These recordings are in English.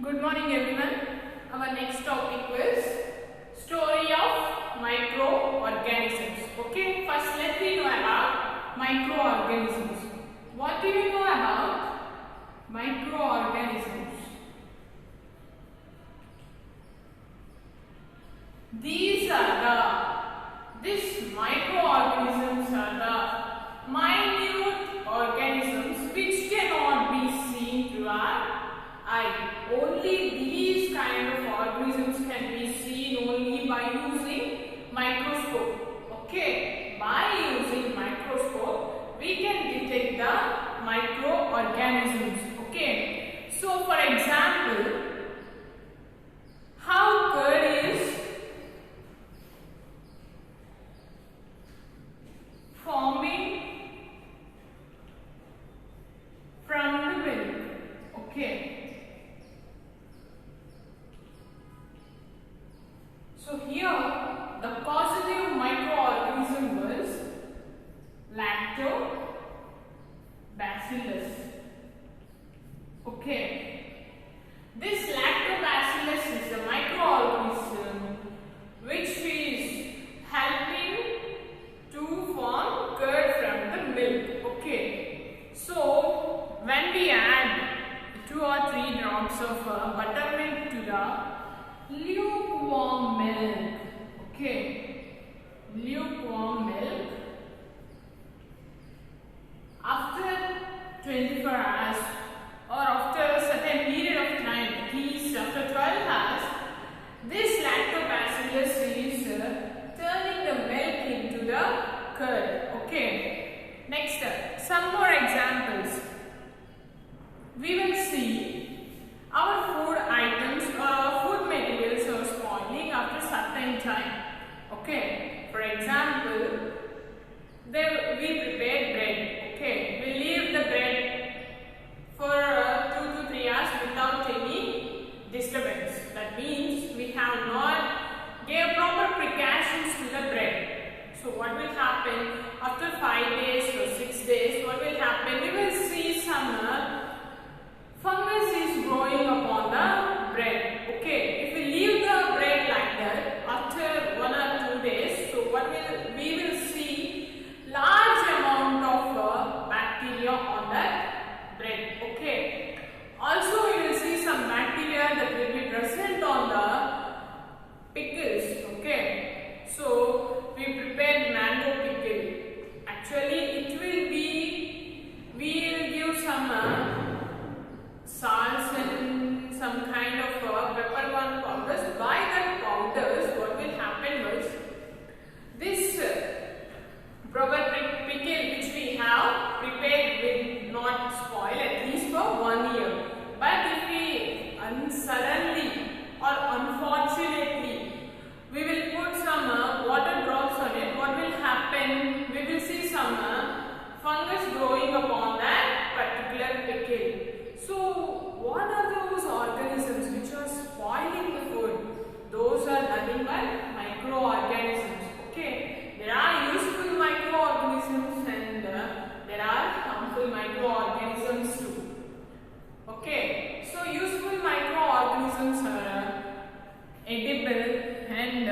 Good morning everyone. Our next topic is story of microorganisms. Okay, first let me know about microorganisms. What do you know about microorganisms? These microorganisms are the minute organisms which cannot be seen through our eye. Only these kind of organisms can be seen only by using microscope. Okay, by using microscope we can detect the microorganisms. Okay, so for example, how curd is forming from the milk. Okay. So here the positive microorganism was lactobacillus. Okay. This lactobacillus is a microorganism which is helping to form curd from the milk. Okay. So when we add 2 or 3 drops of buttermilk to the lukewarm milk, okay, lukewarm milk, after 24 hours or after a certain period of time, at least after 12 hours, this lactobacillus is turning the milk into the curd. Okay. Next, some more examples. We will see our food items or our food materials are spoiling after certain time. Okay. For example, we prepared bread. Okay. We leave the bread for 2 to 3 hours without any disturbance. That means we have not gave proper precautions to the bread. So what will happen after 5 days or 6 days? What will happen? We will see some fungus is growing upon the bread. Okay, if we leave the bread like that after 1 or 2 days, so we will see large amount of bacteria on that bread. Okay. Also, you will see some bacteria that will be present on the pickles. Okay. So we prepared mango pickle. Actually, we will give some salts and some kind of peppercorn powders. By that powders, what will happen was this proper pickle which we have prepared will not spoil at least for 1 year. But if we suddenly or unfortunately we will put some water drops on it, what will happen? We will see some fungus growing upon that particular pickle. So what are those organisms which are spoiling the food? Those are nothing but microorganisms. Okay, there are useful microorganisms and there are harmful microorganisms too. Okay, so useful microorganisms are edible and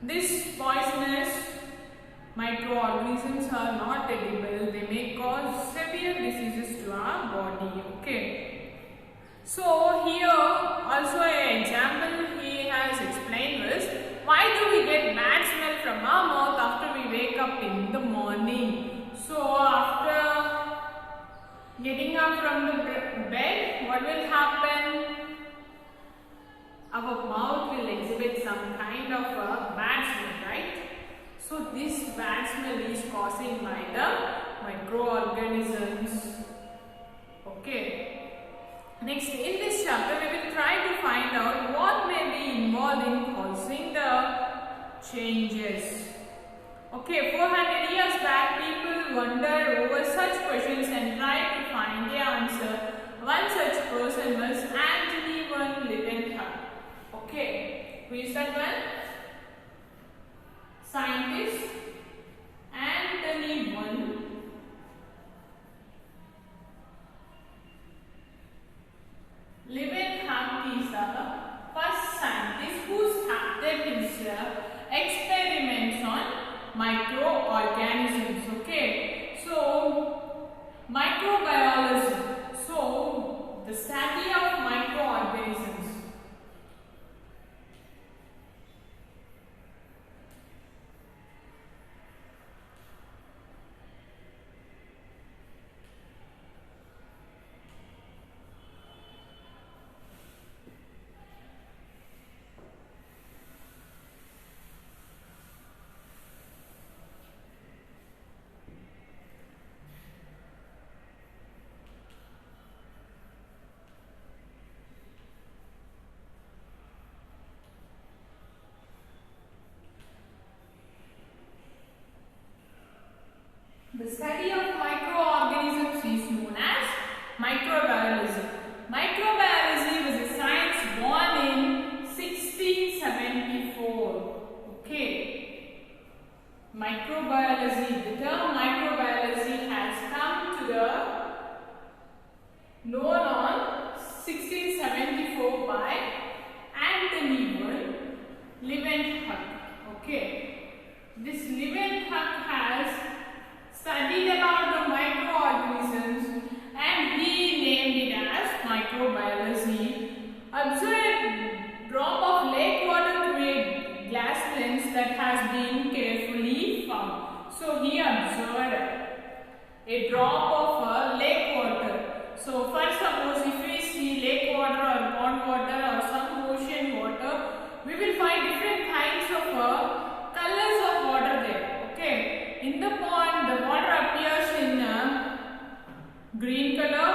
these poisonous microorganisms are not edible. They may cause severe diseases to our body. Okay. So here also an example he has explained was, why do we get bad smell from our mouth after we wake up in the morning? So after getting up from the bed, what will happen? Our mouth will exhibit some kind of a bad smell, right? So this bad smell is caused by the microorganisms. Okay. Next, in this chapter, we will try to find out what may be involved in causing the changes. Okay, 400 years back, people wondered over such questions and tried to find the answer. One such person was Antony van Leeuwenhoek. Okay, who is that one? Scientist Antony van Microbiology. So, the study of microorganisms. The study of microorganisms is known as microbiology. Microbiology was a science born in 1674. Okay. Microbiology, the term microbiology has come to the known on 1674 by Anthony Leeuwenhoek. Okay. This Leeuwenhoek has studied about the microorganisms and he named it as microbiology. Observed drop of lake water through a glass lens that has been carefully found. So he observed a drop of lake water. So first suppose if we see lake water or pond water or some ocean water, we will find different kinds of colors of water there. Okay. In the pond, the water appears in green color,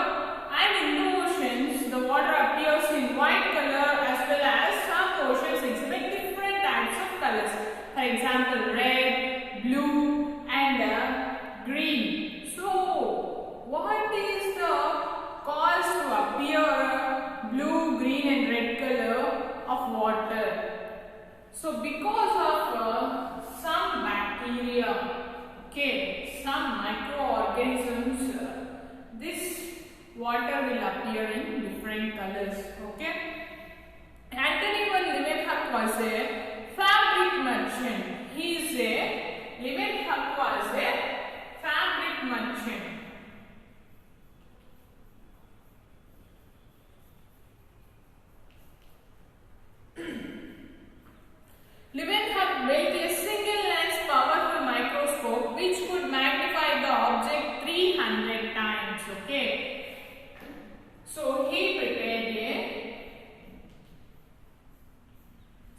and in the oceans, the water appears in white color, as well as some oceans exhibit different types of colors. For example, red, blue, and green. So, what is the cause to appear blue, green, and red color of water? So, because of some bacteria. Okay, some microorganisms, this water will appear in different colors. Okay, Anthony Leeuwenhoek was a fabric merchant. Leeuwenhoek was a fabric merchant. Leeuwenhoek built a single lens powerful microscope which could magnify the object 300 times. Okay. So he prepared a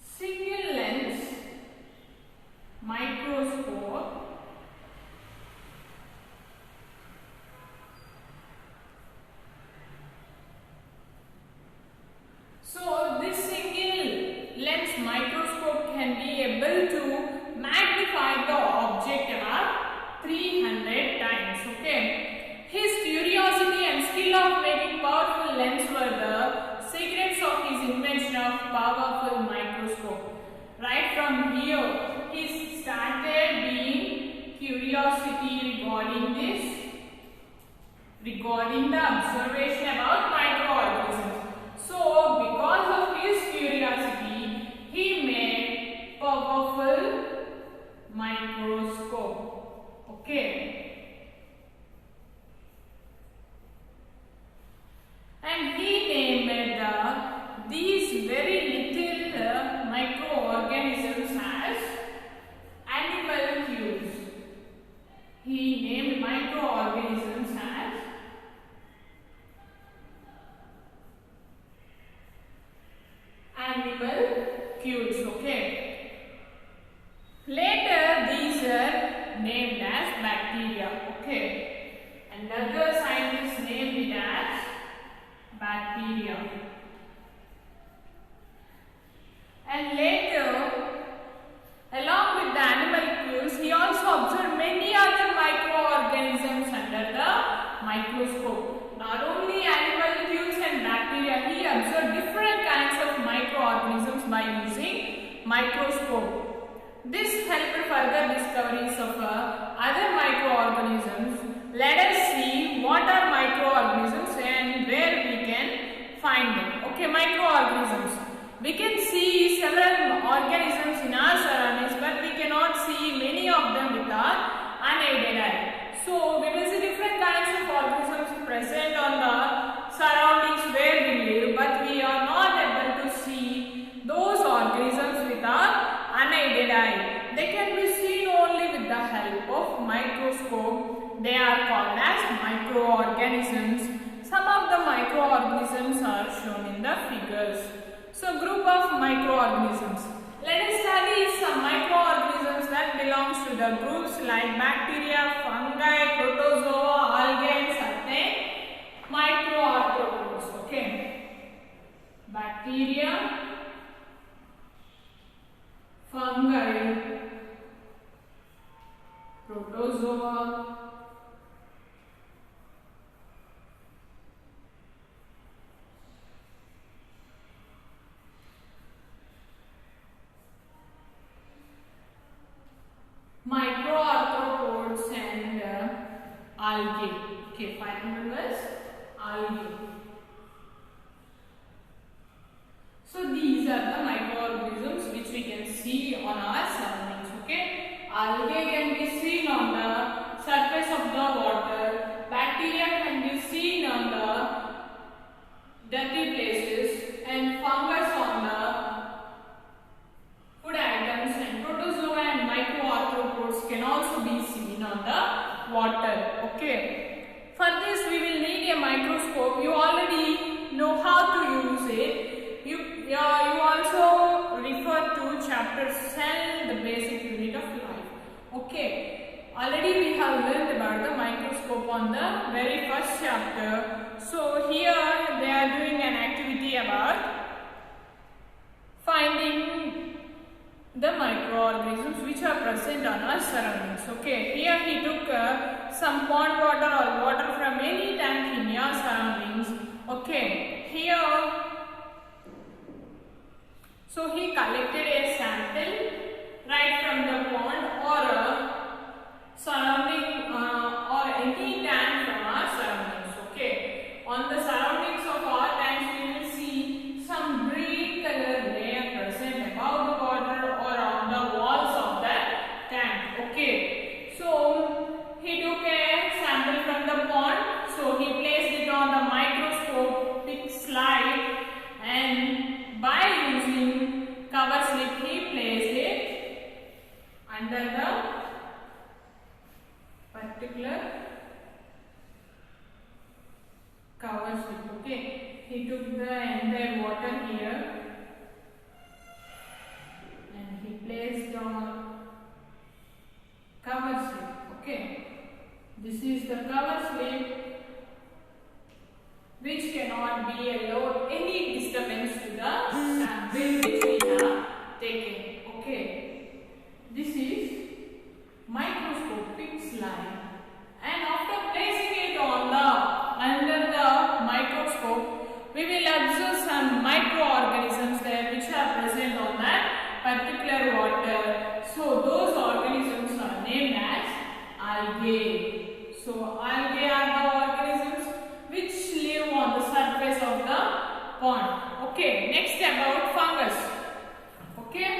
single lens microscope So this single lens microscope can be able to magnify the object about 300 times. Okay. His curiosity and skill of making powerful lens were the secrets of his invention of powerful microscope. Right from here, he started being curiosity regarding the observation about microorganisms. So, because of his curiosity, he made powerful microscope. Okay. And he named these very little microorganisms as animalcules. He named microorganisms as animalcules. Okay. Later, these are named as bacteria. Okay. And other scientists named it as bacteria. And later, along with the animalcules, he also observed many other microorganisms under the microscope. Not only animalcules and bacteria, he observed different kinds of microorganisms by using microscope. This helped further discoveries of other microorganisms. Let us see what are microorganisms and where we can find them. Okay, microorganisms. We can see several organisms in our surroundings, but we cannot see many of them with our unaided eye. So, we will see different kinds of organisms microorganisms. Some of the microorganisms are shown in the figures. So group of microorganisms. Let us study some microorganisms that belongs to the groups like bacteria, fungi, protozoa, algae and certain microarthropods. Okay. Bacteria, fungi, protozoa, microarthropods and algae. Okay, 5 members, algae. So these are the microorganisms which we can see on our surroundings. Okay, algae can be seen on the surface of the water. Bacteria can be seen on the dirty places, and fungus on the food items, and protozoa and microarthropods can also be seen on the water. Okay. For this we will need a microscope. You already know how to use it. You also refer to chapter Cell, the basic unit of life. Okay. Already we have learned about the microscope on the very first chapter. So here they are doing an activity about finding the microorganisms which are present on our surroundings. Okay, here he took some pond water or water from any tank in your surroundings. Okay, here, so he collected a sample right from the pond or surrounding or any tank from our surroundings. Okay, on the surroundings of our tanks we will see some green color layer present above the water or on the walls of the tank. Okay, so he took a sample from the pond, so he placed it on the microscopic slide, and by using cover slip he placed it under the particular cover slip. Okay, he took the entire water here and he placed on cover slip. Okay, this is the cover slip which cannot be allowed any disturbance to the sample which we have taken. Okay, this is microscopic slide, and after placing it on the under the microscope we will observe some microorganisms there which are present on that particular water. So those organisms are named as algae. So algae are the organisms which live on the surface of the pond. Okay, next about fungus. Okay,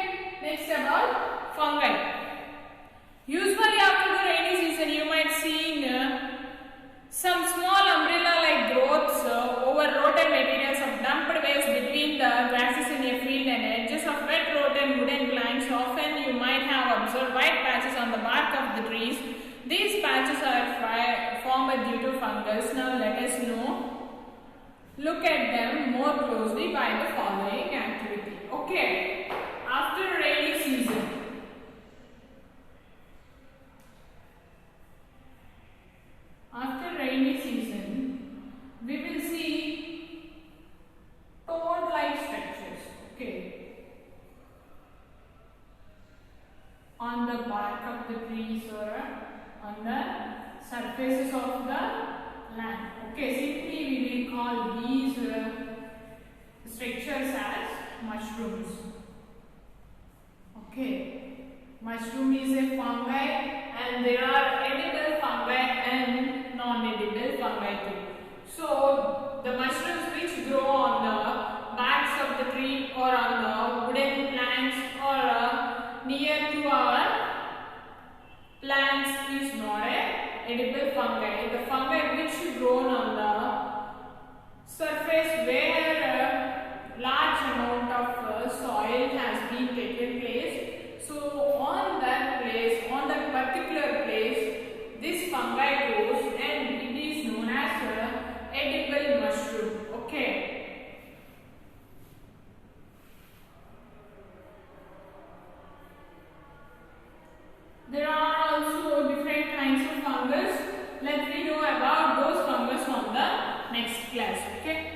next about fungi. Usually after the rainy season you might see some small umbrella-like growths over rotten materials of dumped waste between the grasses in a field and edges of wet rotten wooden planks. Often you might have observed white patches on the bark of the trees. These patches are formed due to fungus. Now let us look at them more closely by the following activity. Okay, after rainy season, we will see toad-like structures. Okay, on the bark of the trees or on the surfaces of the land. Okay, simply we will call these structures as mushrooms. Okay, mushroom is a fungi, and there are edible fungi and non-edible fungi too. So the mushrooms which grow on the backs of the tree or on the wooden planks or near to our plants is not a edible fungi. The fungi which grown on the surface where a large amount of soil has been taken place. So on that place, on that particular place, this fungi grows, and it There are also different kinds of fungus. Let me know about those fungus on the next class. Okay.